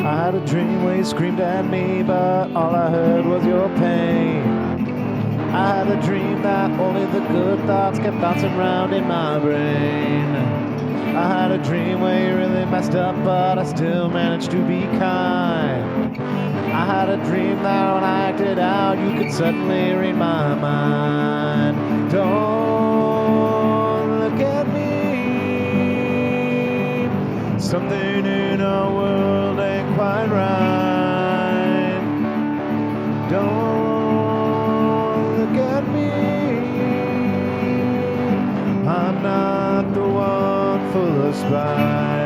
I had a dream where you screamed at me, but all I heard was your pain. I had a dream that only the good thoughts kept bouncing round in my brain. I had a dream where you really messed up, but I still managed to be kind. I had a dream that when I acted out, you could suddenly read my mind. Don't look at me. Something in our world ain't quite right. Don't look at me. I'm not the one full of spite.